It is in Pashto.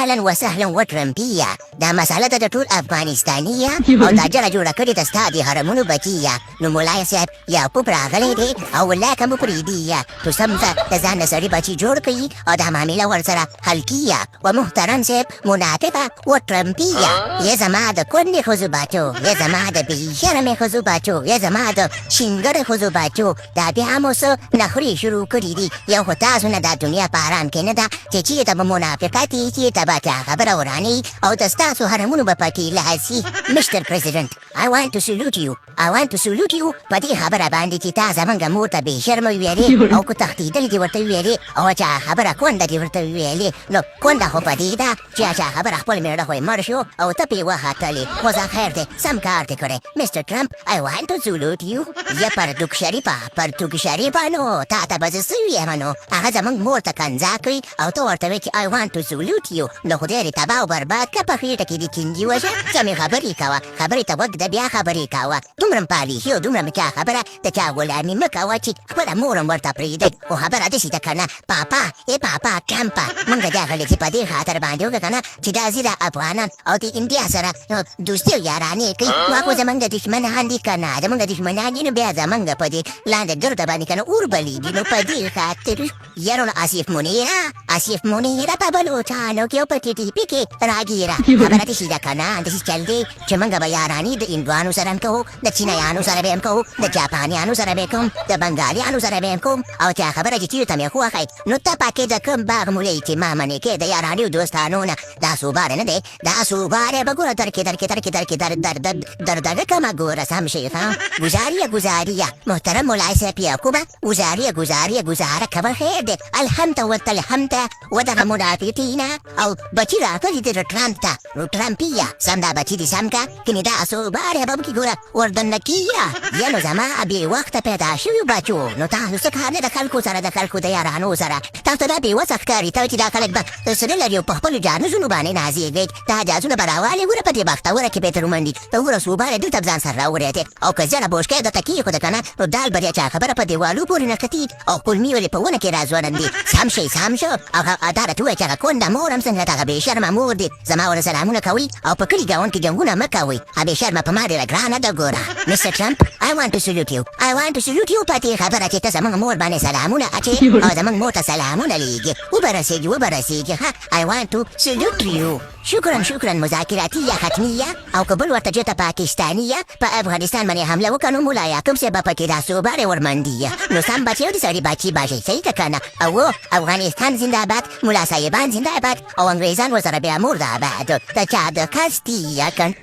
اهلا وسهلا وترمپیه دا مساله د ټول افغانستانیه او دا جره جوړه کړې د ستا د هرمونو بچیه نو مولای صاحب یعقوب راغلی دی او لکه مو پرېږدي تو سمته د ځان نه سړي بچي جوړ کړي او دا معامله ورسره حل کیه و محترم صاحب مناطقه وترمپیه یا زما د کونډې ښځو بچو یا زما د بېشرمې ښځو بچو یا زما د شینګرې ښځو بچو دا بیا مو څه نخرې شروع کړي دي یو خو تاسو نه دا دنیا په ارام کې نه ده چې چېرته به منافقت یې چېرته به چا خبره ورانوي او د ستاسو هرمونو به پکې لحظي مشتر پرزیدنټ I want to salute you I want to salute you په دې خبره باندې چې تا زمونږ مور ته بېشرمه وویلې او که تښتېدل دې ورته وویلې او چا خبره کونډه دې ورته وویلې نو کونډه خو په دې ده چې چا خبره خپل مېړه خو یې مړ شو او ته پې وختلې خو زه خیر دی سم کار دې کړی مستر ټرمپ I want to salute you یا پرتوګ شریفه نو تا ته به زه څه ویم نو هغه زمونږ مور ته کنځا کوي او ته ورته وایې چې I want to salute you نو خدای دې تباه او برباد که په خېټه کې دې کیندي وژه سمې خبرې کوه خبرې ته وږ ده بیا خبرې کوه دومره م پالیسي او دومره م چا خبره د چا غلامي مه کوه چې خپله مور هم ورته پرېږدئ خو خبره داسې ده که نه پاپا ټرمپه مونږ دا غلطي په دې خاطر باندې وکړه که نه چې دا ځي د افغانان او د انډیا سره دوستي او یارانې کوي نو هغه زمونږ د دښمنان دي که نه زمونږ دښمنان دي نو بیا زمونږ په دې لاندې ګرده باندې که نه اور بلیږي نو په دې خاطر یارو آصف منیره په بلوچانو کې او په ټي ټي پي کې راګیره خبره داسې ده که نه داسې چل دی چې مونږ به یارانې د هندوانو سره هم کوو د چینایانو سره به هم کوو د جاپانیانو سره به کوم د بنګالیانو سره به هم کوم او چې خبره چې چېرته مې خوښی نو ته پکې د کوم باغ مولۍ چې ما منې کې د یارانیو دوستانو نه دا صوباره نه دی دا صوباره به ګوره درکې کمه ګوره سم شي گزاریه محترم مولای صاحب یعقوبه گزاره کوه خیر دی الحمد والتلحمد و دغه منافقین او بچي راکړي دي ټرمپ ته نو ټرمپیه سم دا بچي دې سم که کنې دا صوباره به پکې ګوره وردننه کیه یا نو زما بې وخته پیدا شوي بچو نو تاسو څه کار نه د خلکو سره د خلکو د یارانو سره تاسو ته دا بېوسه ښکاري ته چې دا خلک به سره لري او په خپلو جانوزونو باندې نازېږئ دا جازونه به راوالې ګوره په دې بختوره کې بهتر ومندي ته ګوره صوباره دلته به ځان سره راوړی او که زره بوشکۍ درته کېښوده که نه نو دال به چا خبره په دیوالو پورې نښتي او کلمې ولې په ونه کې راځوړندي سم شو او دا راته ووایه چې هغه کونډه مور هم څنګه دغه بېشرمه مور دې زما ورته سلامونه کوئ او په کلي ګاونډ کې جنګونه مه کوئ بېشرمه په ما ډېره ګرانه ده ګوره مستر ټرمپ I want to salute you په دې خبره چې ته زمونږ مور باندې سلامونه اچې او زمونږ مور ته سلامونه لیږې وبرسېږي ښه I want to salute you شکرا مذاکراتیه ختمیه او که بل ورته چېرته پاکستانیه په افغانستان باندې حمله وکړه نو ملا یعقوب صاحب به پکې دا صوباره ورمندیه نو سم بچی او د سړي بچي باشئ صحیح ده که نه او افغانستان زنده‌باد ملا صاحبان زنده‌باد او انګریزان ورسره بیا مرده آباد د چا د کستیه کن